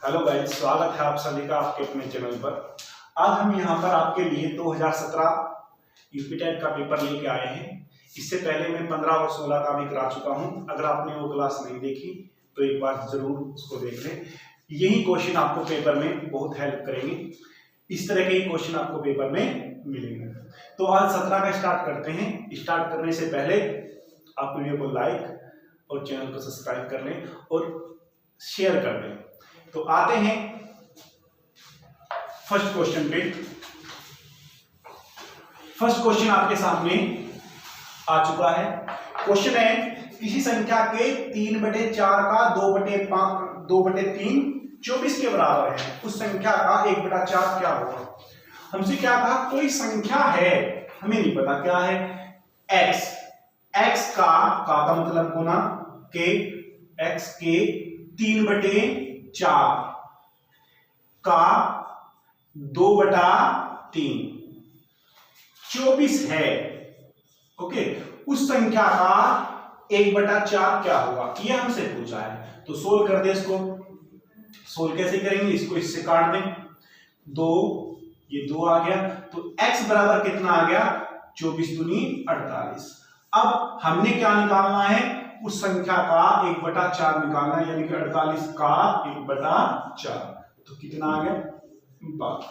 Hello guys, स्वागत है आप सभी का आपके अपने चैनल पर। आज हम यहाँ पर आपके लिए 2017 यूपी टेट का पेपर लेके आए हैं। इससे पहले मैं 15 और 16 का भी करा चुका हूँ। अगर आपने वो क्लास नहीं देखी तो एक बार जरूर उसको देख लें। यही क्वेश्चन आपको पेपर में बहुत हेल्प करेंगे। इस तरह के ही क्वेश्चन आपको पेपर में मिलेंगे। तो आज 17 का स्टार्ट करते हैं। स्टार्ट करने से पहले आप वीडियो को लाइक और चैनल को सब्सक्राइब कर लें और शेयर कर दें। तो आते हैं फर्स्ट क्वेश्चन पे। फर्स्ट क्वेश्चन आपके सामने आ चुका है। क्वेश्चन है, किसी संख्या के 3/4 का 2/3 24 के बराबर है, उस संख्या का 1/4 क्या होगा। हमसे क्या कहा, कोई संख्या है, हमें नहीं पता क्या है, x का मतलब गुना के, x के 3/4 का 2/3 24 है। ओके, उस संख्या का 1/4 क्या होगा, ये हमसे पूछा है। तो सोल्व कर दे इसको। सोल्व कैसे करेंगे, इसको इससे काट दें। 2, ये 2 आ गया, तो x बराबर कितना आ गया, 24 दूनी 48। अब हमने क्या निकालना है, उस संख्या का 1/4 निकालना है, यानी कि 48 का 1/4। तो कितना आ गया, 12।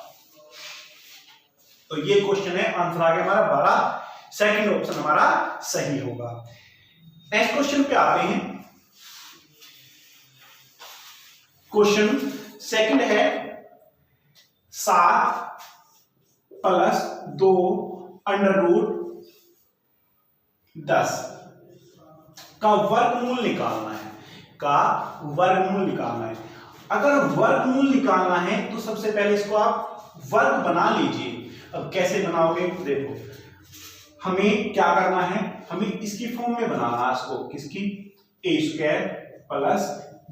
तो ये क्वेश्चन है, आंसर आ गया हमारा 12। सेकंड ऑप्शन हमारा सही होगा। नेक्स्ट क्वेश्चन पे आते हैं। क्वेश्चन सेकंड है, 7 + 2 √10 का वर्गमूल निकालना है। अगर वर्गमूल निकालना है तो सबसे पहले इसको आप वर्ग बना लीजिए। अब कैसे बनाओगे, देखो हमें क्या करना है, हमें इसकी फॉर्म में बनाना है इसको। किसकी, a² +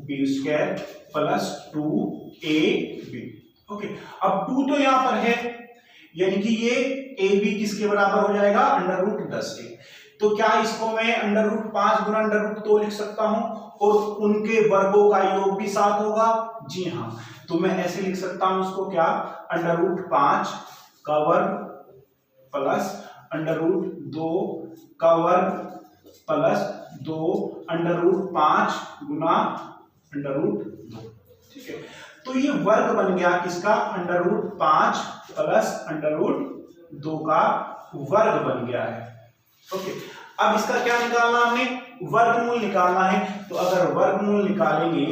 b² + 2ab। ओके, अब 2 तो यहां पर है, यानी कि ये ab किसके बराबर हो जाएगा, √10 के। तो क्या इसको मैं √5 गुना √2 लिख सकता हूं और उनके वर्गों का योग भी 7 होगा। जी हाँ, तो मैं ऐसे लिख सकता हूं उसको, क्या, √5 का वर्ग प्लस √2 का वर्ग प्लस 2 √5 गुना √2। ठीक है, तो ये वर्ग बन गया किसका, √5 प्लस √2 का वर्ग बन गया है। ओके, अब इसका क्या निकालना, हमने वर्गमूल निकालना है। तो अगर वर्गमूल निकालेंगे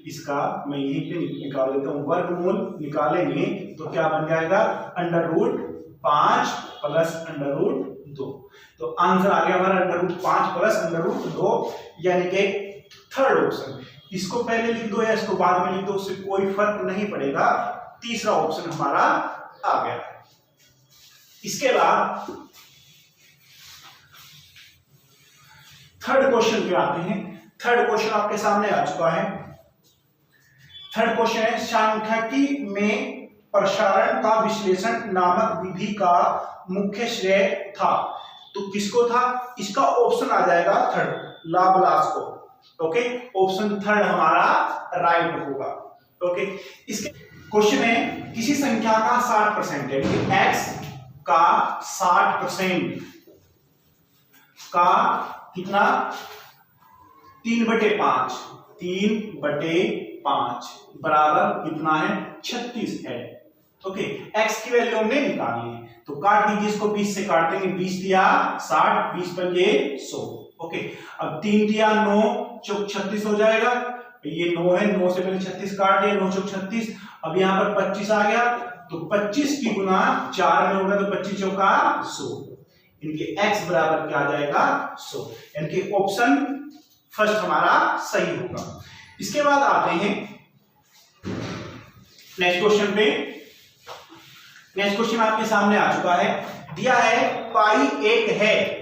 इसका, मैं यहीं पे निकाल देता हूं, वर्गमूल निकालेंगे तो क्या बन जाएगा, √5 प्लस √2। तो आंसर आ गया हमारा √5 प्लस √2, यानी कि थर्ड ऑप्शन। इसको पहले लिख दो या इसको बाद में लिख दो, उससे कोई फर्क नहीं पड़ेगा। तीसरा ऑप्शन हमारा आ गया। इसके बाद थर्ड क्वेश्चन पे आते हैं। थर्ड क्वेश्चन आपके सामने आ चुका है। थर्ड क्वेश्चन है, सांख्यिकी में प्रसारण का विश्लेषण नामक विधि का मुख्य श्रेय था। तो किसको था, इसका ऑप्शन आ जाएगा थर्ड, लाप्लास को। ओके, ऑप्शन थर्ड हमारा राइट होगा। ओके, इसके क्वेश्चन है, किसी संख्या का 60% है, x का 60% का कितना, 3/5 बराबर कितना है, 36 है। ओके, x की वैल्यू हमने निकालनी है, तो काट दीजिए इसको, 20 से काट देंगे। 20 दिया 60, 20 पंजे 100। ओके, अब 3 दिया 9 चौक 36 हो जाएगा। ये 9 है, 9 से पहले 36 काट दिया, 9 चौक 36। अब यहाँ पर 25 आ गया, तो 25 की गुना 4 में होगा, तो 25 चौका 100। इनके x बराबर क्या आ जाएगा, 100। इनके ऑप्शन फर्स्ट हमारा सही होगा। इसके बाद आते हैं नेक्स्ट क्वेश्चन पे। नेक्स्ट क्वेश्चन आपके सामने आ चुका है। दिया है पाई 1 है।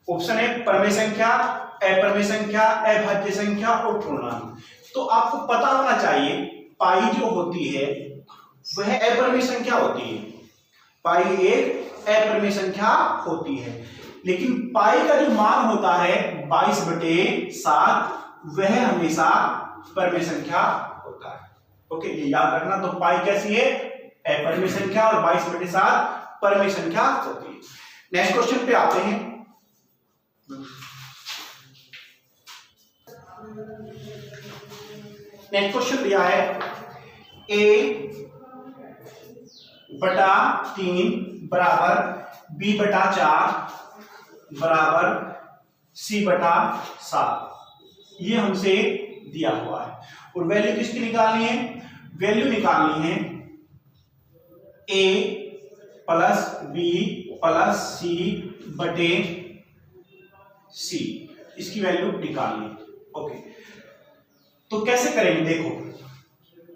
ऑप्शन है परमेय संख्या, अपरमेय संख्या, अभाज्य संख्या और पूर्णांक। तो आपको पता होना चाहिए, पाई जो होती है वह अपरमेय संख्या होती है। पाई एक अपरमेय संख्या होती है, लेकिन पाई का जो मान होता है 22/7, वह हमेशा परिमेय संख्या होता है। ओके, ये याद रखना। तो पाई कैसी है? परिमेय संख्या, और 22/7 परिमेय संख्या होती है। नेक्स्ट क्वेश्चन पे आते हैं। नेक्स्ट क्वेश्चन दिया है a/3 बराबर b/4 बराबर c/7, ये हमसे दिया हुआ है। और वैल्यू किसकी निकालनी है? वैल्यू निकालनी है a plus b plus c/c, इसकी वैल्यू निकालनी है। ओके, तो कैसे करेंगे? देखो,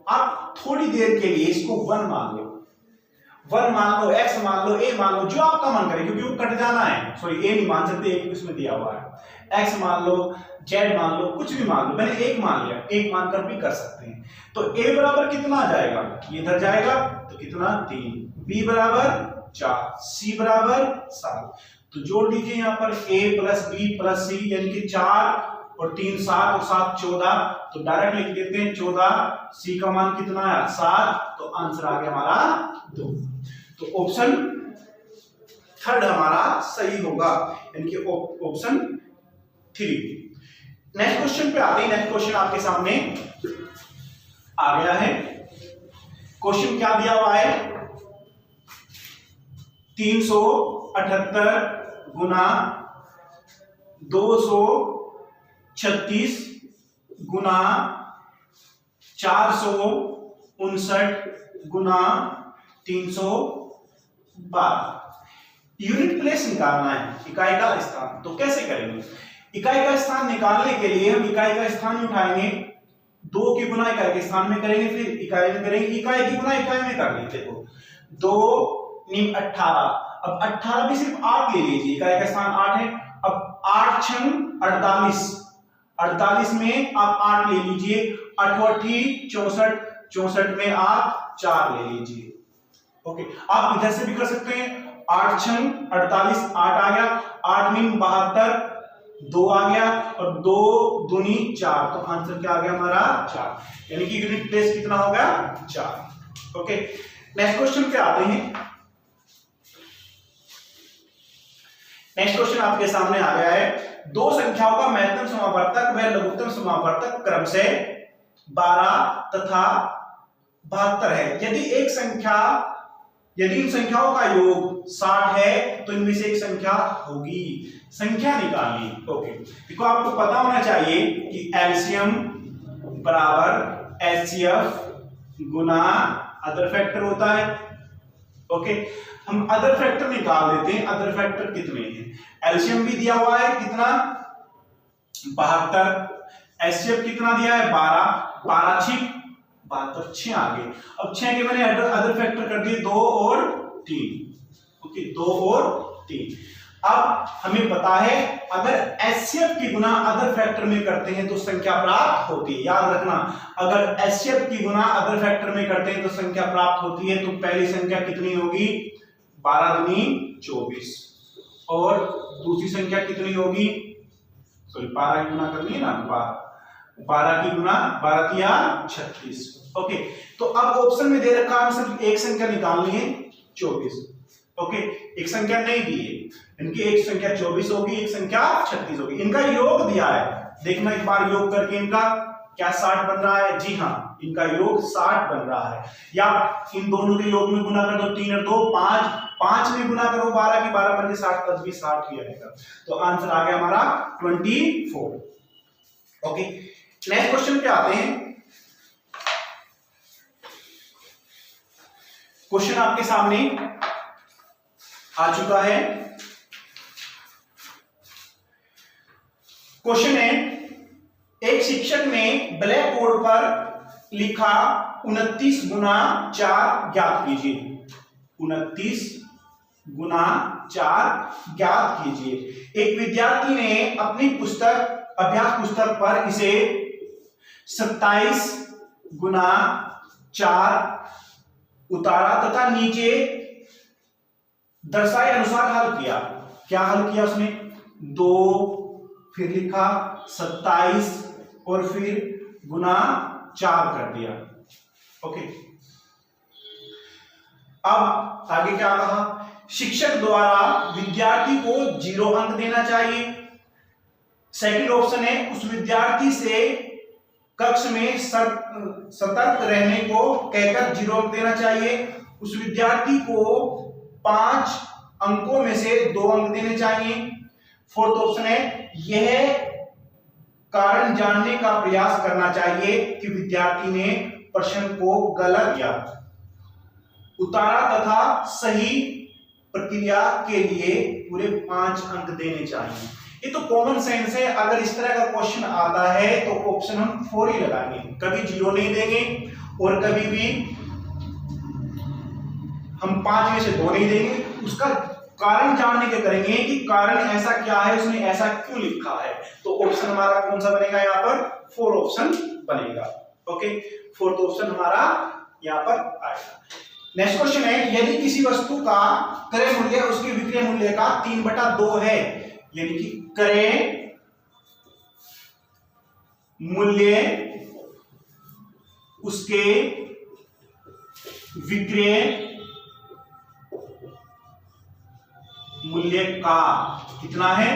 आप थोड़ी देर के लिए इसको 1 मान लो, 1 मान लो, x मान लो, a मान लो, जो आपका मन करे, क्योंकि वो कट जाना है। सॉरी, a नहीं मान सकते, एक इसमें दिया हुआ है। x मान लो, z मान लो, कुछ भी मान लो। मैंने 1 मान लिया, 1 मानकर भी कर सकते हैं। तो a बराबर कितना आ जाएगा? ये इधर जाएगा तो कितना? 3, b बराबर 4, c बराबर 7। तो जोड़ दीजिए यहां पर a plus b plus c, यानी कि 4 और 3 7 और 7 14। तो डायरेक्ट लिख देते हैं 14। c का मान कितना है? 7। तो आंसर आ गया हमारा 2। तो ऑप्शन थर्ड हमारा सही होगा, यानी कि ऑप्शन 3। नेक्स्ट क्वेश्चन पे आते हैं। नेक्स्ट क्वेश्चन आपके सामने आ गया है। क्वेश्चन क्या दिया हुआ है? 378 गुना 236 गुना 459 गुना 312। यूनिट प्लेस निकालना है, इकाई का स्थान। तो कैसे करेंगे? इकाई का स्थान निकालने के लिए हम इकाई का स्थान उठाएंगे, 2 की गुना इकाई के स्थान में करेंगे, फिर इकाई में करेंगे, इकाई की गुना इकाई में कर लीजिए। देखो 2 × 18, अब 18 भी सिर्फ 8 ले लीजिए, इकाई का स्थान 8 है। अब 8 × 48, 48 में आप 8 ले लीजिए, 8 64, 64 में आप 4 ले लीजिए। ओके, आप इधर से भी कर सकते हैं। 8 × 48, 8 आ गया, 8 × 72, 2 आ गया, और 2 दूनी 4। तो आंसर क्या आ गया हमारा? 4, यानी कि यूनिट प्लेस कितना हो गया? 4। ओके, नेक्स्ट क्वेश्चन पे आते हैं। नेक्स्ट क्वेश्चन आपके सामने आ गया है। 2 संख्याओं का महत्तम समावर्तक व लघुत्तम समावर्तक क्रम से 12 तथा 72 है। यदि इन संख्याओं का योग 60 है तो इनमें से एक संख्या होगी। संख्या निकालनी। ओके, देखो आपको पता होना चाहिए कि एलसीएम बराबर एचसीएफ गुना अदर फैक्टर होता है। ओके, हम अदर फैक्टर निकाल देते हैं। अदर फैक्टर कितने हैं? एलसीएम भी दिया हुआ है कितना? 72। एचसीएफ कितना दिया है? 12। 12 6 72, 6 आ गए। अब 6 के मैंने अदर फैक्टर कर दिए 2 और 3। ओके, 2 और 3। अब हमें पता है अगर एचसीएफ की गुना अदर फैक्टर में करते हैं तो संख्या प्राप्त होती है। याद रखना, अगर एचसीएफ की गुना अदर फैक्टर में करते हैं तो संख्या प्राप्त होती है। तो पहली संख्या कितनी होगी? 12 दूनी 24, और दूसरी संख्या कितनी होगी? सॉरी, 12 की गुना करनी है ना, 12 की गुना 12 तिया 36। ओके, तो अब ऑप्शन में दे रखा है सिर्फ एक संख्या निकालनी है, 24। ओके, एक संख्या नहीं दी है, इनकी एक संख्या 24 होगी, एक संख्या 36 होगी। इनका योग दिया है, देखना एक बार योग करके इनका क्या 60 बन रहा है? जी हाँ, इनका योग 60 बन रहा है। या इन दोनों के योग में गुना कर दो, 3 और 2 5, 5 में गुना करो 12 की, 12 पंजे 60, 10 भी 60 ही आएगा। तो आंसर आ गया हमारा 24। ओके, नेक्स्ट क्वेश्चन पे आते हैं। क्वेश्चन आपके सामने आ चुका है। क्वेश्चन है, एक शिक्षक ने ब्लैक बोर्ड पर लिखा 29 गुना 4 ज्ञात कीजिए। 29 गुना 4 ज्ञात कीजिए। एक विद्यार्थी ने अपनी अभ्यास पुस्तक पर इसे 27 गुना 4 उतारा तथा नीचे दर्शाए अनुसार हल किया। क्या हल किया उसने? 2, फिर लिखा 27 और फिर गुना 4 कर दिया। ओके, अब आगे क्या कहा, शिक्षक द्वारा विद्यार्थी को 0 अंक देना चाहिए। सेकंड ऑप्शन है उस विद्यार्थी से कक्ष में सतर्क रहने को कहकर 0 अंक देना चाहिए। उस विद्यार्थी को 5 अंकों में से 2 अंक देने चाहिए। फोर्थ ऑप्शन है यह कारण जानने का प्रयास करना चाहिए कि विद्यार्थी ने प्रश्न को गलत या उतारा तथा सही प्रक्रिया के लिए पूरे 5 अंक देने चाहिए। ये तो कॉमन सेंस है, अगर इस तरह का क्वेश्चन आता है तो ऑप्शन हम 4 ही लगाएंगे, कभी 0 नहीं देंगे और कभी भी हम 5 में से 2 नहीं देंगे। उसका कारण जानने के करेंगे कि कारण ऐसा क्या है, उसने ऐसा क्यों लिखा है। तो ऑप्शन हमारा कौन सा बनेगा, यहाँ पर 4 ऑप्शन बनेगा। ओके, 4th ऑप्शन हमारा यहाँ पर आएगा। नेक्स्ट क्वेश्चन है यदि किसी वस्तु का क्रय मूल्य उसके विक्रय मूल्य का 3/2 है, यानी कि क्रय मूल्य उसके विक्रय मूल्य का कितना है,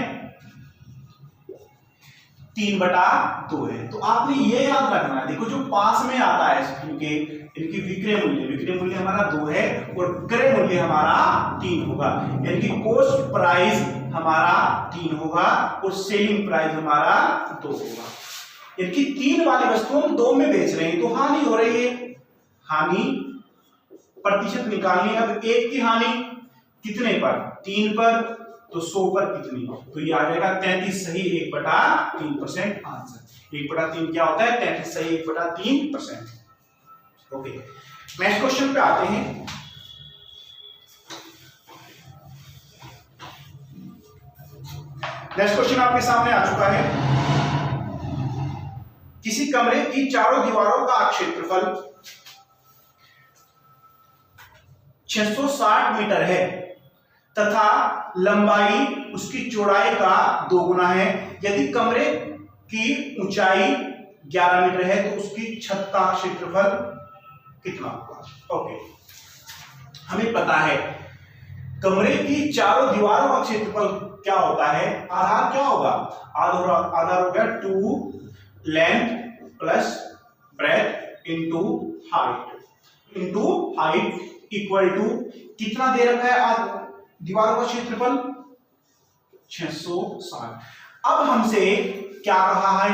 3/2 है। तो आपने ये याद रखना है, देखो जो पास में आता है इनकी विक्रय मूल्य हमारा 2 है और क्रय मूल्य हमारा 3 होगा, यानी कि कॉस्ट प्राइस हमारा 3 होगा और सेलिंग प्राइस हमारा 2 होगा। यानी कि 3 वाली वस्तु हम 2 में बेच रहे हैं तो हानि हो रही है, हानि प्रतिशत निकालनी। अब 1 की हानि कितने पर, 3 पर, तो 100 पर कितनी, तो ये आ जाएगा 33 सही 1/3% आंसर। 1/3 क्या होता है, 33 सही 1/3%। ओके, नेक्स्ट क्वेश्चन पे आते हैं। नेक्स्ट क्वेश्चन आपके सामने आ चुका है। किसी कमरे की चारों दीवारों का क्षेत्रफल 660 मीटर है तथा लंबाई उसकी चौड़ाई का 2 गुना है। यदि कमरे की ऊंचाई 11 मीटर है तो उसकी छत का क्षेत्रफल कितना होगा। ओके, हमें पता है कमरे की चारों दीवारों का क्षेत्रफल क्या होता है, आधार क्या होगा, आधार हो गया 2 length plus breadth into height equal to कितना दे रखा है दीवारों का क्षेत्रफल 660। अब हमसे क्या कहा है,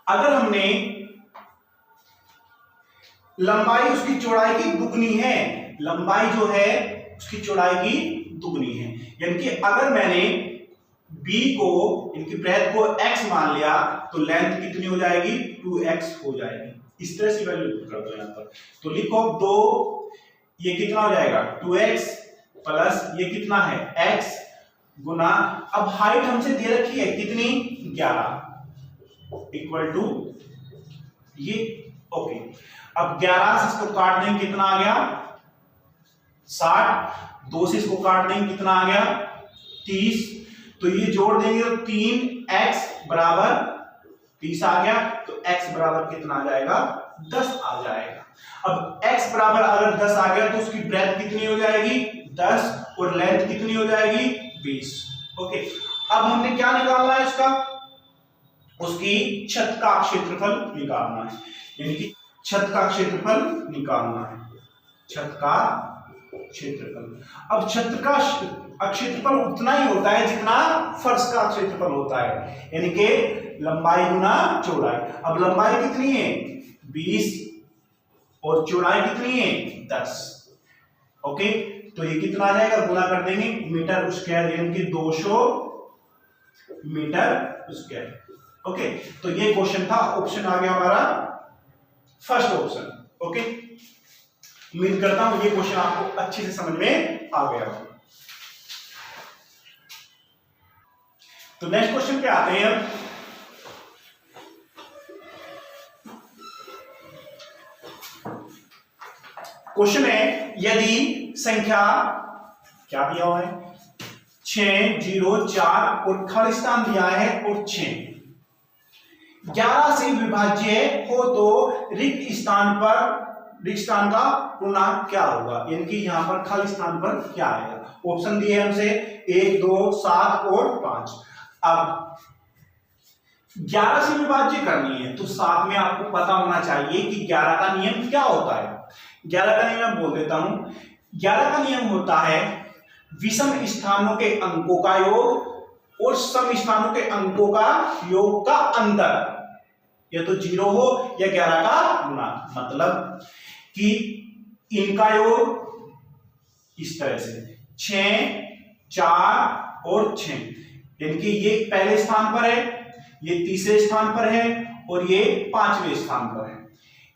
अगर हमने लंबाई उसकी चौड़ाई की दुगनी है, लंबाई जो है उसकी चौड़ाई की दुगनी है, यानी कि अगर मैंने b को इनकी ब्रेथ को x मान लिया तो लेंथ कितनी हो जाएगी, 2x हो जाएगी। इस तरह से वैल्यू पुट कर दो यहां पर, तो लिखो 2, ये कितना हो जाएगा 2x प्लस ये कितना है x गुना, अब हाइट हमसे दे रखी है कितनी 11 इक्वल टू ये। ओके, अब 11 से इसको काट देंगे कितना आ गया 60, 2 से इसको काट देंगे कितना आ गया 30, तो ये जोड़ देंगे तो 3x बराबर 30 आ गया, तो x बराबर कितना आ जाएगा 10 आ जाएगा। अब x बराबर अगर 10 आ गया तो उसकी ब्रेथ कितनी हो जाएगी 10 और लेंथ कितनी हो जाएगी 20। ओके, अब हमने क्या निकालना है इसका, उसकी छत का क्षेत्रफल निकालना है, यानी कि छत का क्षेत्रफल निकालना है, छत का क्षेत्रफल। अब छत का क्षेत्रफल उतना ही होता है जितना फर्श का क्षेत्रफल होता है, यानी कि लंबाई गुना चौड़ाई। अब लंबाई कितनी है 20 और चौड़ाई कितनी है 10। ओके, तो ये कितना आ जाएगा, गुना कर देंगे मीटर स्क्वायर, यानी कि 200 मीटर स्क्वायर। ओके, तो ये क्वेश्चन था, ऑप्शन आ गया हमारा फर्स्ट ऑप्शन। ओके, उम्मीद करता हूं ये क्वेश्चन आपको अच्छे से समझ में आ गया हो। तो नेक्स्ट क्वेश्चन पे आते हैं। क्वेश्चन है यदि संख्या क्या दिया हुआ है 6, 0, 4 और खाली स्थान दिया है और 6, 11 से विभाज्य हो तो रिक्त स्थान का पूर्णांक क्या होगा, यानी कि यहां पर खाली स्थान पर क्या आएगा। ऑप्शन दिए हमसे 1, 2, 7 और 5। अब 11 से विभाज्य करनी है तो साथ में आपको पता होना चाहिए कि 11 का नियम क्या होता है। 11 का नियम मैं बोल देता हूं। 11 का नियम होता है विषम स्थानों के अंकों का योग और सम स्थानों के अंकों का योग का अंतर, या तो 0 हो या 11 का गुना। मतलब कि इनका योग इस तरह से 6, 4 और 6, यानी कि ये पहले स्थान पर है, ये तीसरे स्थान पर है और ये 5वें स्थान पर है।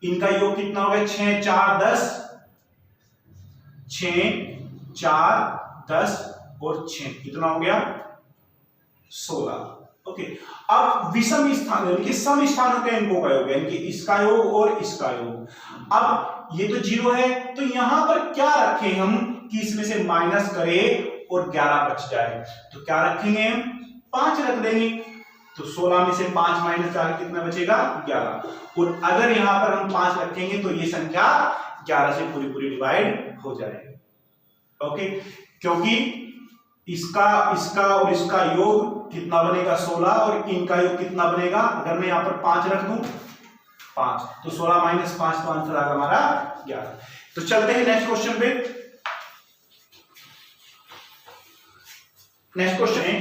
इनका योग कितना हो गया, 6, 4, 10, 6, 4, 10 और 6 कितना हो गया, 16। ओके, अब विषम स्थान यानी कि सम स्थानों के अंकों का योग, यानी कि इसका योग और इसका योग। अब ये तो 0 है तो यहां पर क्या रखें हम कि इसमें से माइनस करें और 11 बच जाए, तो क्या रखेंगे हम, 5 रख देंगे। तो 16 में से 5 माइनस करके कितना बचेगा, 11। और अगर यहां पर हम 5 रखेंगे तो ये संख्या 11 से पूरी पूरी डिवाइड हो जाएगी। ओके, क्योंकि इसका और इसका योग कितना बनेगा, 16, और इनका योग कितना बनेगा, अगर मैं यहां पर 5 रख दूं, 5, तो 16 माइनस 5 तो आंसर आएगा हमारा 11। तो चलते हैं नेक्स्ट क्वेश्चन पे। नेक्स्ट क्वेश्चन है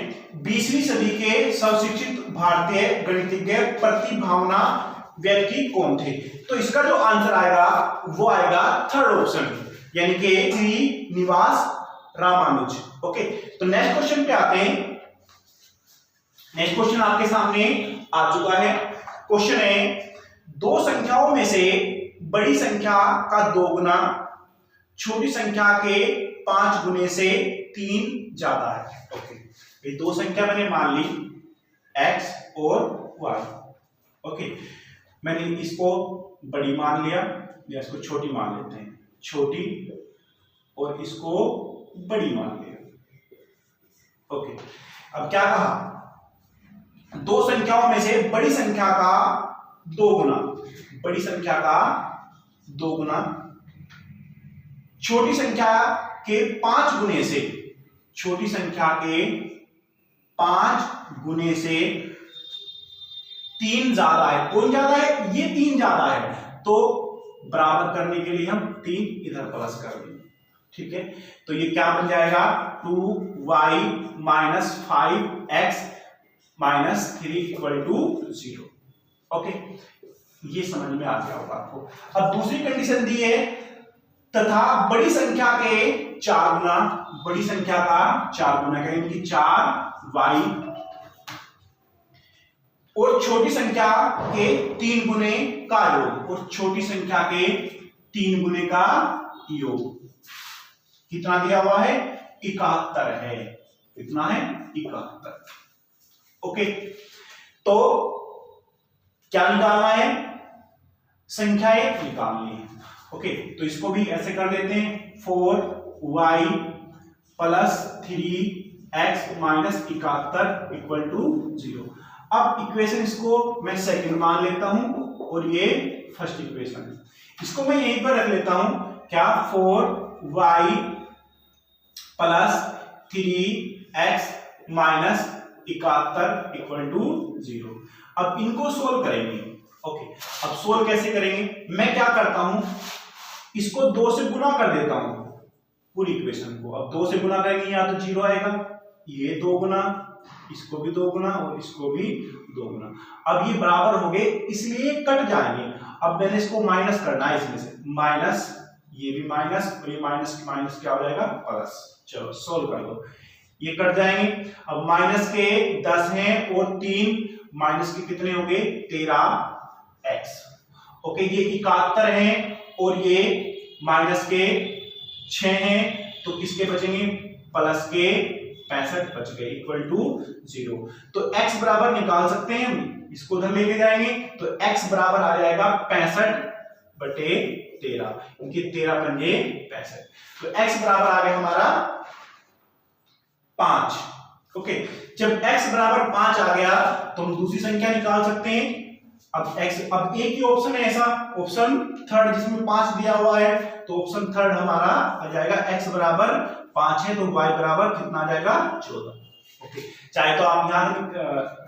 20वीं सदी के सर्वशिक्षित भारतीय गणितज्ञ प्रतिभावना व्यक्ति कौन थे। तो इसका जो आंसर आएगा वो आएगा थर्ड ऑप्शन, यानी कि श्रीनिवास रामानुज। ओके, तो नेक्स्ट क्वेश्चन पे आते हैं। नेक्स्ट क्वेश्चन आपके सामने आ चुका है। क्वेश्चन है, दो संख्याओं में से बड़ी संख्या का 2 गुना छोटी संख्या के 5 गुने से 3 ज्यादा है। ओके, ये दो संख्या मैंने मान ली x और y। ओके, मैंने इसको बड़ी मान लिया या इसको छोटी मान लेते हैं, छोटी, और इसको बड़ी मान लिया। ओके, अब क्या कहा, दो संख्याओं में से बड़ी संख्या का 2 गुना, बड़ी संख्या का 2 गुना छोटी संख्या के 5 गुने से, छोटी संख्या के 5 गुने से 3 ज्यादा है। कौन ज्यादा है, ये 3 ज्यादा है, तो बराबर करने के लिए हम 3 इधर प्लस कर देंगे। ठीक है, तो ये क्या बन जाएगा, 2y minus 5x minus 3 equal to 0। Okay, ये समझ में आ गया होगा आपको। अब दूसरी कंडीशन दी है, तथा बड़ी संख्या के 4 गुना, बड़ी संख्या का 4 गुना का, यानी कि 4y और छोटी संख्या के 3 गुने का योग, और छोटी संख्या के 3 गुने का योग कितना दिया हुआ है, 71 है। कितना है, 71। ओके, तो क्या निकालना है, संख्याएं निकालनी है। ओके, तो इसको भी ऐसे कर देते हैं, 4y plus 3x minus 71 equal to 0। अब इक्वेशन इसको मैं सेकंड मान लेता हूं और ये फर्स्ट इक्वेशन है, इसको मैं यहीं पर रख लेता हूं, क्या, 4y plus 3x minus 71 equal to 0। अब इनको सोल्व करेंगे। ओके, अब सोल्व कैसे करेंगे, मैं क्या करता हूं, इसको 2 से गुना कर देता हूं पूरी इक्वेशन को। अब 2 से गुना करेंगे या तो 0 आएगा, ये 2 गुना, इसको भी 2 गुना और इसको भी 2 गुना। अब ये बराबर हो गए, इसलिए कट जाएंगे। अब मैंने इसको माइनस करना है, इसमें से माइनस, ये भी माइनस और ये माइनस की माइनस क्या हो जाएगा, प्लस। चलो सोल्व कर दो, ये कट जाएंगे। अब माइनस के 10 हैं और 3 माइनस के कितने हो गए, 13x। ओके, ये 71 हैं और ये माइनस के 6 हैं, तो किसके बचेंगे, प्लस के 65 बच गए इक्वल टू 0। तो x बराबर निकाल सकते हैं हम, इसको उधर लेके जाएंगे तो x बराबर आ जाएगा 65/13, क्योंकि 13 पंजे 65। तो x बराबर आ गया हमारा 5। ओके, जब x बराबर 5 आ गया तो हम दूसरी संख्या निकाल सकते हैं, अब एक ही ऑप्शन है ऐसा, ऑप्शन थर्ड जिसमें 5 दिया हुआ है, तो ऑप्शन थर्ड हमारा आ जाएगा x बराबर 5 है तो y बराबर कितना आ जाएगा 14। ओके, चाहे तो आप यहां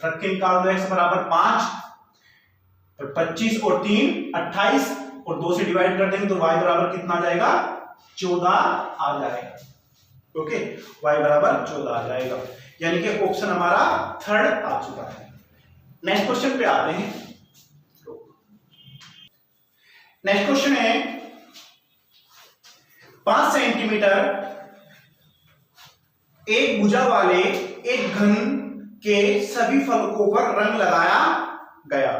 रख के निकाल दो x बराबर 5, तो 25 और 3 28 और 2 से डिवाइड कर देंगे तो y बराबर कितना आ जाएगा 14 आ जाएगा। ओके, y बराबर 14 आ जाएगा, यानी कि ऑप्शन हमारा थर्ड आ चुका है। नेक्स्ट क्वेश्चन पे आते हैं। नेक्स्ट क्वेश्चन है 5 सेंटीमीटर एक भुजा वाले एक घन के सभी फलकों पर रंग लगाया गया।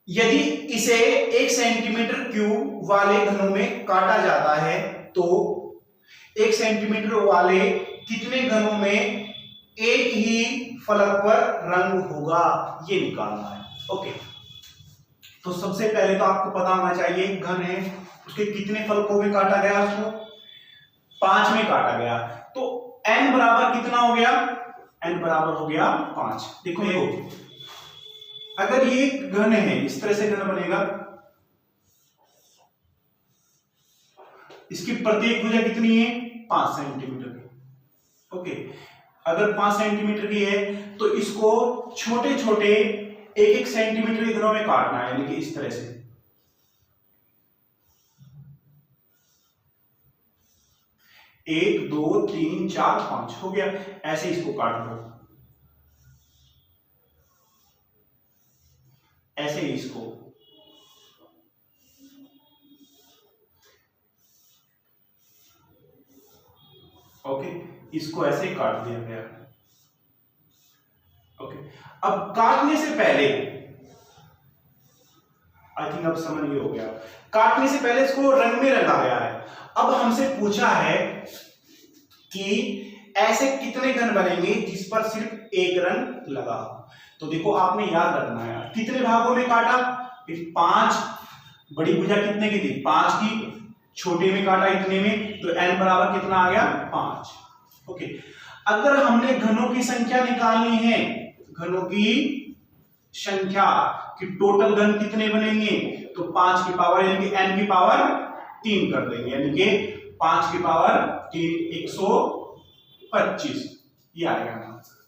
यदि इसे 1 सेंटीमीटर क्यूब वाले घनों में काटा जाता है तो 1 सेंटीमीटर वाले कितने घनों में एक ही फलक पर रंग होगा, ये निकालना है। ओके, तो सबसे पहले तो आपको पता होना चाहिए एक घन है उसके कितने फलकों में काटा गया, उसको 5 में काटा गया, तो n बराबर कितना हो गया, n बराबर हो गया 5। देखो ये अगर ये घन है, इस तरह से घन बनेगा, इसकी प्रत्येक भुजा कितनी है 5 सेंटीमीटर की। ओके, अगर 5 सेंटीमीटर की है तो इसको छोटे छोटे 1-1 सेंटीमीटर के घनों में काटना है, यानी कि इस तरह से। एक, 2, 3, 4, 5 हो गया, ऐसे इसको काट दो, ऐसे ही इसको। ओके, इसको ऐसे काट दिया गया। ओके, अब काटने से पहले आई थिंक अब समझ ये हो गया, काटने से पहले इसको रंग में रंगा गया है। अब हमसे पूछा है कि ऐसे कितने घन बनेंगे जिस पर सिर्फ एक रंग लगा हो। तो देखो आपने याद रखना है कितने भागों में काटा, 5 बड़ी भुजा कितने की थी 5 की, छोटे में काटा इतने में, तो n बराबर कितना आ गया 5। ओके, अगर हमने घनों की संख्या निकालनी है, घनों की संख्या कि टोटल घन कितने बनेंगे, तो 5 की पावर यानी कि n की पावर 3 कर देंगे, यानी कि 5 की पावर 3 125 ये आएगा आंसर।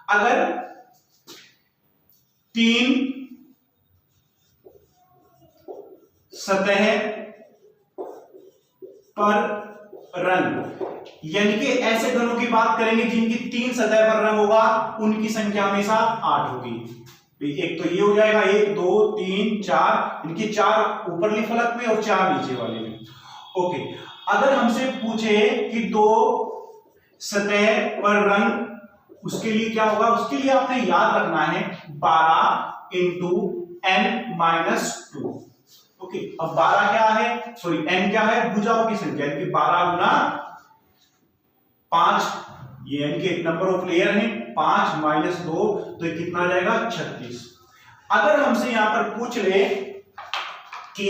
अगर 3 सतह पर रंग, यानी कि ऐसे घनों की बात करेंगे जिनकी 3 सतह पर रंग होगा, उनकी संख्या हमेशा 8 होगी। एक तो ये हो जाएगा 1 2 3 4, इनकी 4 ऊपरली फलक में और 4 नीचे वाले में। ओके, अगर हमसे पूछे कि 2 सतह पर रंग, उसके लिए क्या होगा, उसके लिए आपने याद रखना है 12 इंटू n-2। ओके, अब 12 क्या है, सॉरी n क्या है, भुजाओं की संख्या, यानी कि 12 गुना 5, ये यानी कि नंबर ऑफ लेयर है, 5 माइनस 2 तो ये कितना आ जाएगा 36। अगर हमसे यहां पर पूछ ले कि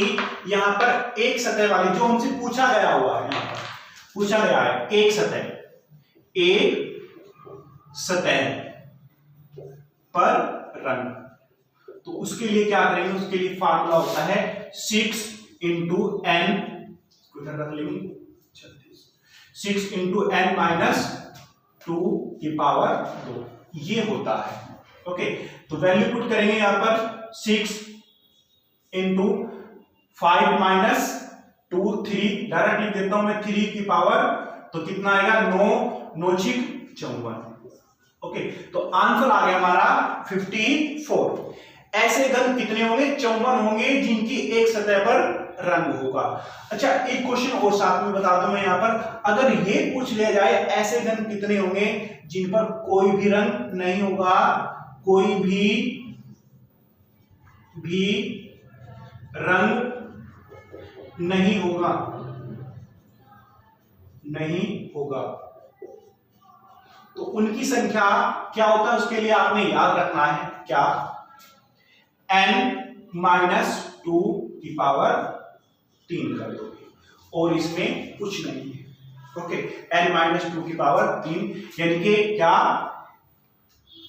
यहां पर एक सतह वाली, जो हमसे पूछा गया हुआ है, यहां पर पूछा गया है एक सतह पर रंग, तो उसके लिए क्या करेंगे, उसके लिए फार्मूला होता है 6 इंटू n, 6 इंटू n-2 की पावर 2, ये होता है। ओके, तो वैल्यू पुट करेंगे यहां पर 6 इंटू 5 माइनस 2 3, डायरेक्ट लिख देता हूं मैं 3 की पावर, तो कितना आएगा 9 9 6 54। ओके, तो आंसर आ गया हमारा 54। ऐसे घन कितने होंगे, 54 होंगे जिनकी एक सतह पर रंग होगा। अच्छा, एक क्वेश्चन और साथ में बता दूं मैं यहां पर, अगर ये पूछ लिया जाए ऐसे घन कितने होंगे जिन पर कोई भी रंग नहीं होगा, कोई भी रंग नहीं होगा, तो उनकी संख्या क्या होता है, उसके लिए आपने याद रखना है क्या, n-2 की पावर 3 कर दोगे, और इसमें कुछ नहीं है। ओके, n-2 की पावर 3, यानी कि क्या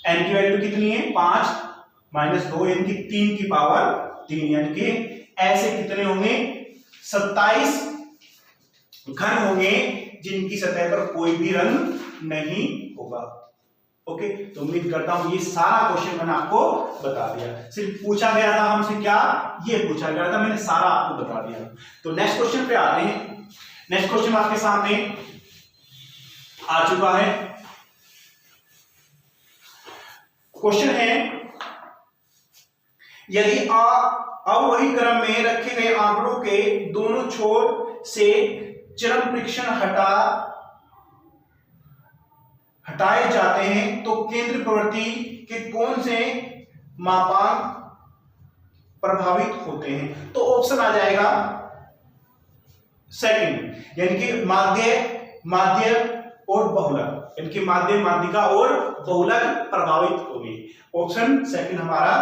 n की वैल्यू कितनी है 5 -2 यानी कि 3 की पावर 3, यानी कि ऐसे कितने होंगे 27 घन होंगे जिनकी सतह पर कोई भी रंग नहीं होगा। ओके, तो उम्मीद करता हूं ये सारा क्वेश्चन मैंने आपको बता दिया। सिर्फ पूछा गया था हमसे क्या, ये पूछा गया था, मैंने सारा आपको बता दिया। तो नेक्स्ट क्वेश्चन पे आते हैं। नेक्स्ट क्वेश्चन आपके सामने आ चुका है। क्वेश्चन है, यदि अवरोही क्रम में रखे गए आंकड़ों के दोनों छोर से चरण परीक्षण हटाए जाते हैं तो केंद्र प्रवृत्ति के कौन से मापांक प्रभावित होते हैं? तो ऑप्शन आ जाएगा सेकंड, यानी कि माध्य और बहुलक, यानी कि माध्य, माध्यिका और बहुलक प्रभावित होंगे। ऑप्शन सेकंड हमारा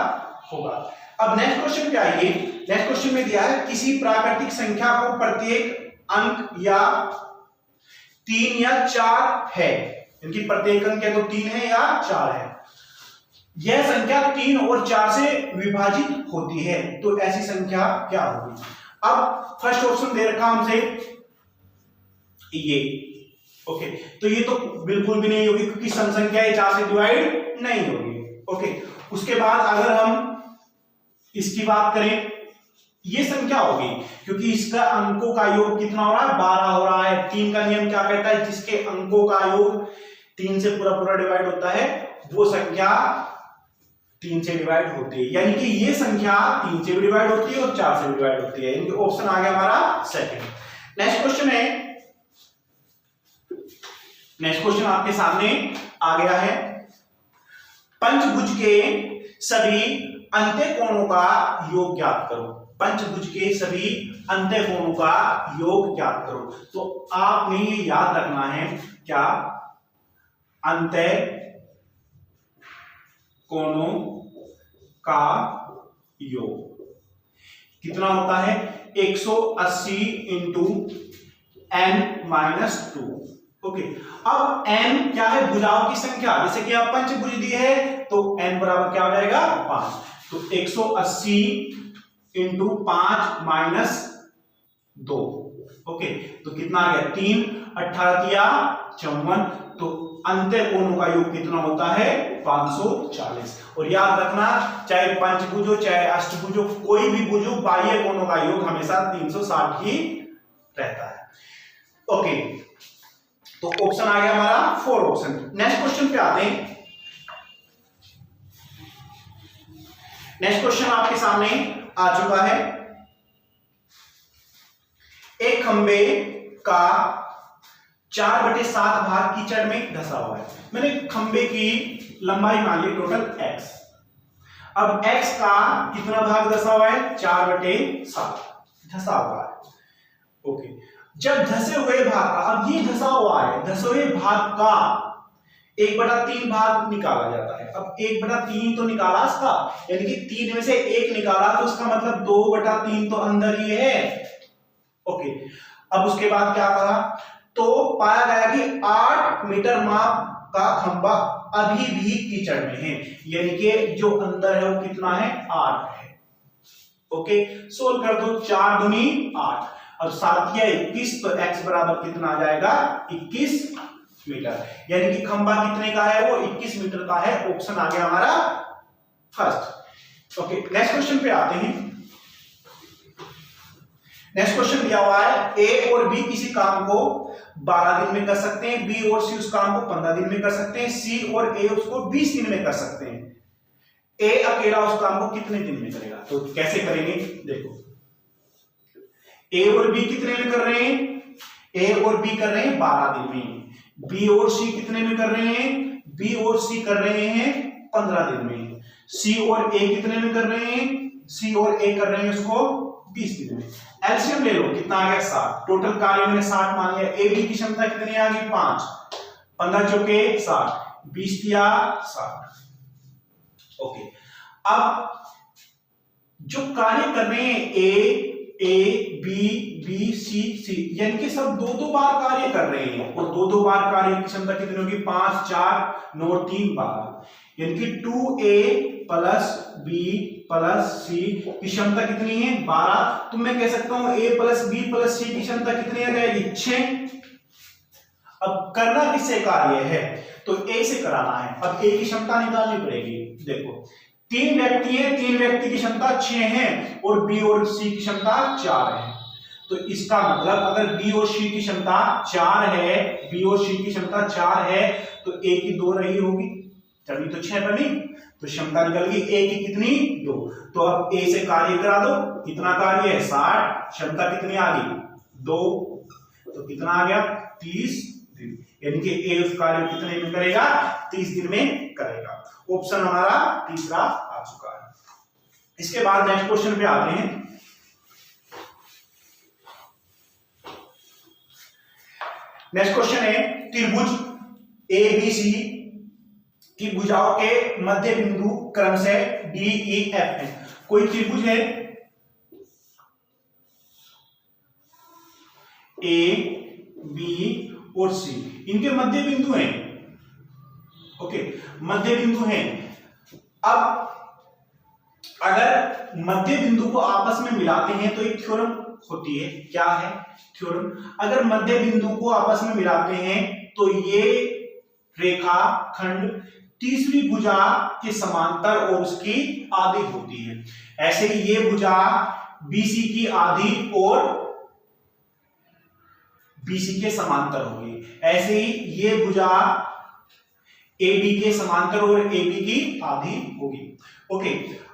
होगा। अब नेक्स्ट क्वेश्चन पे आइए। नेक्स्ट क्वेश्चन में दिया है, किसी प्राकृतिक संख्या को प्रत्येक अंक या 3 या 4 है, इनकी प्रत्येक अंक या तो 3 है या 4 है, यह संख्या 3 और 4 से विभाजित होती है, तो ऐसी संख्या क्या होगी? अब फर्स्ट ऑप्शन दे रखा हमसे ये, ओके, तो ये तो बिल्कुल भी नहीं होगी क्योंकि सम संख्या 4 से डिवाइड नहीं होगी। ओके, उसके बाद अगर हम इसकी बात करें, ये संख्या होगी क्योंकि इसका अंकों का योग कितना हो रहा है 12 हो रहा है। 3 का नियम क्या कहता है, जिसके अंकों का योग 3 से पूरा पूरा डिवाइड होता है वो संख्या 3 से डिवाइड होती है, यानी कि ये संख्या 3 से भी डिवाइड होती है और 4 से भी डिवाइड होती है, यानी कि ऑप्शन आ गया हमारा सेकंड। नेक्स्ट क्वेश्चन है, नेक्स्ट क्वेश्चन आपके सामने आ गया है, पंचभुज के सभी अंत्य कोणों का योग ज्ञात करो। पंचभुज के सभी अंत्य कोणों का योग ज्ञात करो। तो आपने ये याद रखना है क्या, अंत्य कोणों का योग कितना होता है 180 इंटू n-2। ओके, अब n क्या है, भुजाओं की संख्या, जैसे कि आप पंचभुज दी है तो n बराबर क्या हो जाएगा 5, तो 180 इंटू 5 - 2। ओके, तो कितना आ गया 3, 18 या 54, तो अंत्य कोणों का योग कितना होता है 540। और याद रखना, चाहे पंचभुज हो चाहे अष्टभुज हो, कोई भी भुज हो, बाह्य कोणों का योग हमेशा 360 ही रहता है। ओके, तो ऑप्शन आ गया हमारा 4 ऑप्शन। नेक्स्ट क्वेश्चन पे आते हैं। नेक्स्ट क्वेश्चन आपके सामने आ चुका है, एक खंबे का 4/7 भाग कीचड़ में धंसा हुआ है। मैंने खंबे की लंबाई मान ली टोटल x, अब x का कितना भाग धंसा हुआ है 4/7 धंसा हुआ है। ओके, जब धंसे हुए भाग का, अब ये धंसा हुआ है, धंसे हुए भाग का 1/3 भाग निकाला जाता है। अब 1/3 तो निकाला इसका, यानी कि 3 में से 1 निकाला, तो उसका मतलब 2/3 तो अंदर ही है। ओके, अब उसके बाद क्या कहा, तो पाया गया कि 8 मीटर माप का खंबा अभी भी कीचड़ में है, यानी कि जो अंदर है वो कितना है 8 है। ओके, सोल्व कर दो, 4 दूनी 8, अब 7 या 21, तो x बराबर कितना आ जाएगा 21 मीटर, यानी कि खंबा कितने का है वो 21 मीटर का है। ऑप्शन आ गया हमारा फर्स्ट। ओके, नेक्स्ट क्वेश्चन पे आते हैं। नेक्स्ट क्वेश्चन दिया हुआ है, ए और बी किसी काम को 12 दिन में कर सकते हैं, बी और सी उस काम को 15 दिन में कर सकते हैं, सी और ए उसको 20 दिन में कर सकते हैं। ए अकेला उस काम को कितने दिन में करेगा? तो कैसे करेंगे, देखो ए और बी कितने में कर रहे हैं, ए और बी कर रहे हैं 12 दिन में, बी और सी कितने में कर रहे हैं, बी और सी कर रहे हैं 15 दिन में, सी और ए कितने में कर रहे हैं, सी और ए कर रहे हैं उसको 20 दिन में। एलसीएम ले लो, कितना आ गया 60, टोटल कार्य मैंने 60 मान लिया। ए बी की क्षमता कितनी आ गई 5, 15 चौके 60, 20 दिया 60। ओके, अब जो कार्य कर रहे हैं ए बी बी सी सी, यानी कि सब 2-2 बार कार्य कर रहे हैं, और 2-2 बार कार्य की क्षमता कितनी होगी 5, 4, 9, 3, 12, यानी कि 2a प्लस बी प्लस सी की क्षमता कितनी है 12। तो मैं कह सकता हूं ए प्लस बी प्लस सी की क्षमता कितनी आ जाएगी 6। अब करना किससे कार्य है तो ए से कराना है। अब ए की क्षमता निकालनी पड़ेगी। देखो 3 व्यक्ति हैं, 3 व्यक्ति की क्षमता 6 है और बी और सी की क्षमता 4 है। तो इसका मतलब अगर बी और सी की क्षमता 4 है, बी और सी की क्षमता 4 है तो ए की 2 रही होगी, तभी तो 6 बनी। तो क्षमता निकल गई ए की कितनी 2। तो अब ए से कार्य करा दो, कितना कार्य है 60, क्षमता कितनी आ गई 2, तो कितना आ गया 30 दिन। यानी कि ए उस कार्य कितने में करेगा 30 दिन में करेगा। ऑप्शन हमारा तीसरा आ चुका है। इसके बाद नेक्स्ट क्वेश्चन पे आते हैं। नेक्स्ट क्वेश्चन है त्रिभुज ए बी सी की भुजाओं के मध्य बिंदु क्रमशः डी ई एफ है। कोई त्रिभुज है ए बी और सी, इनके मध्य बिंदु हैं। ओके, मध्य बिंदु हैं। अब अगर मध्य बिंदु को आपस में मिलाते हैं तो एक थ्योरम होती है। क्या है थ्योरम? अगर मध्य बिंदु को आपस में मिलाते हैं तो ये रेखा खंड तीसरी भुजा के समांतर और उसकी आधी होती है। ऐसे ही ये भुजा बीसी की आधी और बीसी के समांतर होगी। ऐसे ही ये भुजा एबी के समांतर और एबी की आधी होगी। ओके,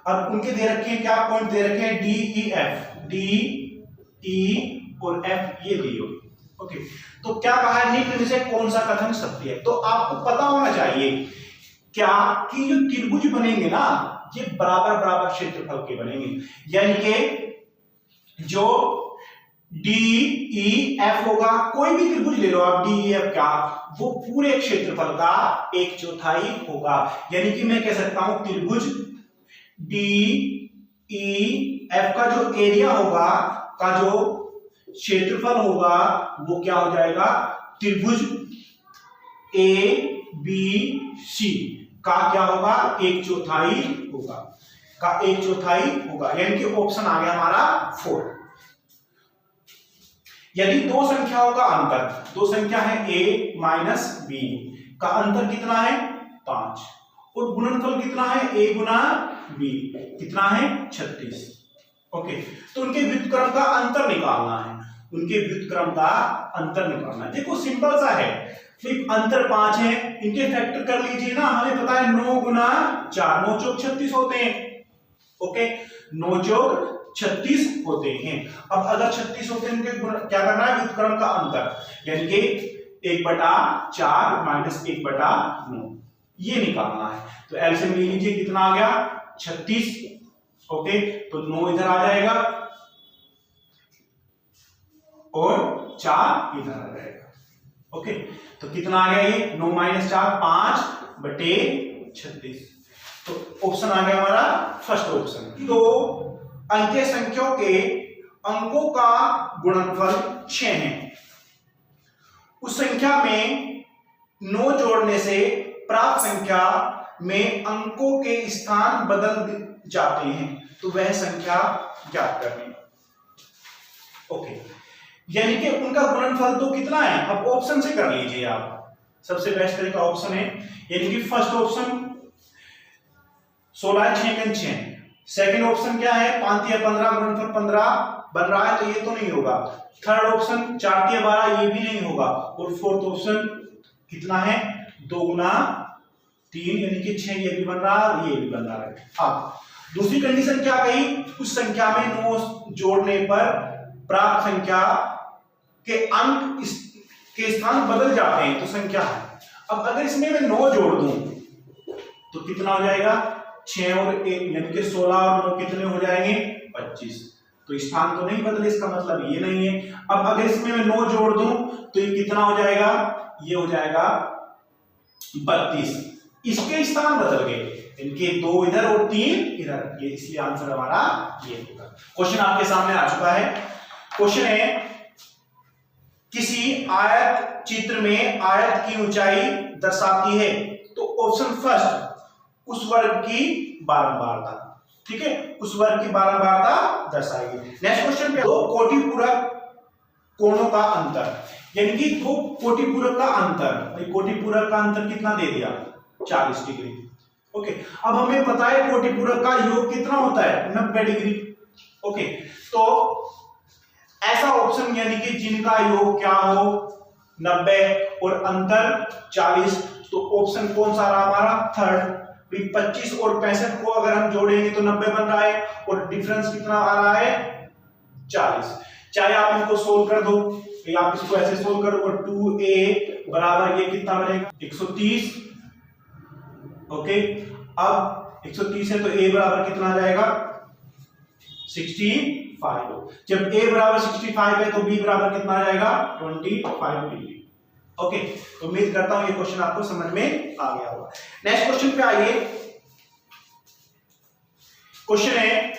अब उनके दे रखे हैं क्या पॉइंट दे रखे हैं D E F, D E और एफ ये दी होगी। ओके, तो क्या कहा है निम्न में से कौन सा कथन सत्य है? तो आपको पता होना चाहिए क्या कि जो त्रिभुज बनेंगे ना ये बराबर बराबर क्षेत्रफल के बनेंगे। यानी कि जो डी ई एफ होगा, कोई भी त्रिभुज ले लो आप डी ई एफ का, वो पूरे क्षेत्रफल का 1/4 होगा। यानी कि मैं कह सकता हूं त्रिभुज डी ई एफ का जो एरिया होगा, का जो क्षेत्रफल होगा वो क्या हो जाएगा त्रिभुज ए बी सी का क्या होगा 1/4 होगा, का 1/4 होगा। यानी कि ऑप्शन आ गया हमारा 4। यदि दो संख्याओं का अंतर, दो संख्या है a माइनस बी का अंतर कितना है 5 और गुणनफल कितना है a गुना b कितना है 36। ओके, तो उनके व्युत्क्रम का अंतर निकालना है, उनके व्युत्क्रम का अंतर निकालना है। देखो सिंपल सा है, सिर्फ अंतर 5 है, इनके फैक्टर कर लीजिए ना। हमें पता है 9 गुना 4 9 चौक 36 होते हैं। ओके, 9 चौक 36 होते हैं। अब अगर 36 होते हैं क्या करना है व्युत्क्रम का अंतर, यानी कि 1/4 माइनस 1/9 ये निकालना है। तो एलसीएम ले लीजिए, कितना आ गया 36। ओके, तो 9 इधर आ जाएगा और 4 इधर आ जाएगा। ओके, तो कितना आ गया ये 9 माइनस 4 5/36। तो ऑप्शन आ गया हमारा फर्स्ट ऑप्शन। तो अंकीय संख्याओं के अंकों का गुणनफल 6 है। उस संख्या में 9 जोड़ने से प्राप्त संख्या में अंकों के स्थान बदल जाते हैं, तो वह संख्या ज्ञात करनी। ओके, यानी कि उनका गुणनफल तो कितना है, अब ऑप्शन से कर लीजिए आप। सबसे बेस्ट तरीका ऑप्शन है, यानी कि फर्स्ट ऑप्शन 16 6 गुना 6। सेकंड ऑप्शन क्या है 5 या 15 गुणनफल 15 बन रहा है, तो ये तो नहीं होगा। थर्ड ऑप्शन 4 या 12 ये भी नहीं होगा। और फोर्थ ऑप्शन कितना है 2 गुना 3 यानी कि 6 ये भी बन रहा है, ये भी बन रहा है। अब दूसरी कंडीशन क्या कही, उस संख्या में 9 जोड़ने पर प्राप्त संख्या के अंक के स्थान बदल जाते हैं, तो संख्या है। अब अगर इसमें मैं 9 जोड़ दूं तो कितना हो जाएगा 6 और 1 यानी कि 16 और 9 कितने हो जाएंगे 25। तो स्थान तो नहीं बदले, इसका मतलब ये नहीं है। अब अगर इसमें मैं 9 जोड़ दूं तो ये कितना हो जाएगा, ये हो जाएगा 32। इसके स्थान बदल गए, इनके 2 इधर और 3 इधर, ये इसलिए आंसर हमारा ये होगा। क्वेश्चन आपके सामने आ चुका है। क्वेश्चन है किसी आयत चित्र में आयत की ऊंचाई दर्शाती है, तो ऑप्शन फर्स्ट उस वर्ग की बारंबारता, ठीक है, उस वर्ग की बारंबारता दर्शाएगी। नेक्स्ट क्वेश्चन पे, दो कोटिपूरक कोणों का अंतर, यानी कि दो कोटिपूरक का अंतर, भाई कोटिपूरक का अंतर कितना दे दिया, 40 डिग्री। ओके, अब हमें पता है कोटिपूरक का योग कितना होता है, 90 डिग्री। ओके, तो ऐसा ऑप्शन यानी कि जिनका योग क्या हो 90 और अंतर 40, तो ऑप्शन कौन सा रहा हमारा, थर्ड। 25 और 65 को अगर हम जोड़ेंगे तो 90 बन रहा है और डिफरेंस कितना आ रहा है, 40। चाहे आप इनको सोल्व कर दो, आप इसको ऐसे सोल्व करो और 2a बराबर ये कितना बनेगा, 130। ओके, अब 130 है तो a बराबर कितना आ जाएगा, 65। जब a बराबर 65 है तो b बराबर कितना आ जाएगा, 25 डिग्री। ओके, तो उम्मीद करता हूं ये क्वेश्चन आपको समझ में आ गया होगा। नेक्स्ट क्वेश्चन पे आइए। क्वेश्चन है,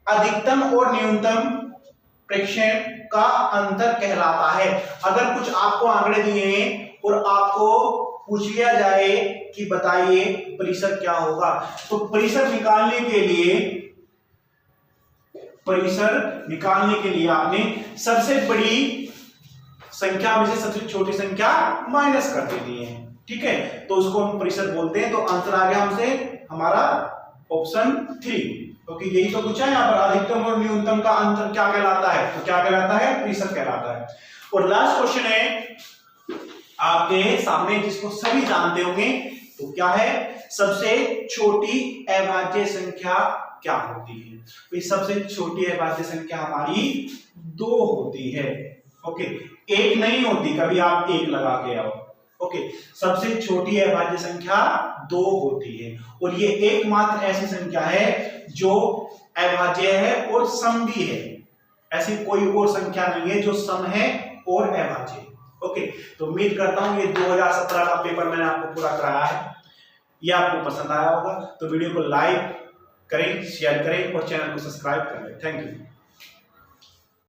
अधिकतम और न्यूनतम प्रेक्षण का अंतर कहलाता है। अगर कुछ आपको आंकड़े दिए हैं और आपको पूछ लिया जाए कि बताइए परिसर क्या होगा, तो परिसर निकालने के लिए आपने सबसे बड़ी संख्या में से सबसे छोटी संख्या माइनस कर देनी है, ठीक है, तो उसको हम परिसर बोलते हैं। तो आंसर आ गया हमसे हमारा ऑप्शन 3। क्योंकि यही तो पूछा है यहाँ पर, अधिकतम और न्यूनतम का अंतर क्या कहलाता है, तो क्या कहलाता है, परिसर कहलाता है। और लास्ट क्वेश्चन है आपके सामने, जिसको सभी जानते होंगे, तो क्या है, सबसे छोटी अभाज्य संख्या क्या होती है। तो सबसे छोटी अभाज्य संख्या हमारी 2 होती है। ओके, 1 नहीं होती, कभी आप 1 लगा के आओ। ओके, सबसे छोटी अभाज्य संख्या 2 होती है और ये एकमात्र ऐसी संख्या है जो अभाज्य है और सम भी है। ऐसी कोई और संख्या नहीं है जो सम है और अभाज्य है। ओके, तो उम्मीद करता हूं ये 2017 का पेपर मैंने आपको पूरा कराया है, ये आपको पसंद आया होगा। तो वीडियो को लाइक करें, शेयर करें और चैनल को सब्सक्राइब करें। Thank you.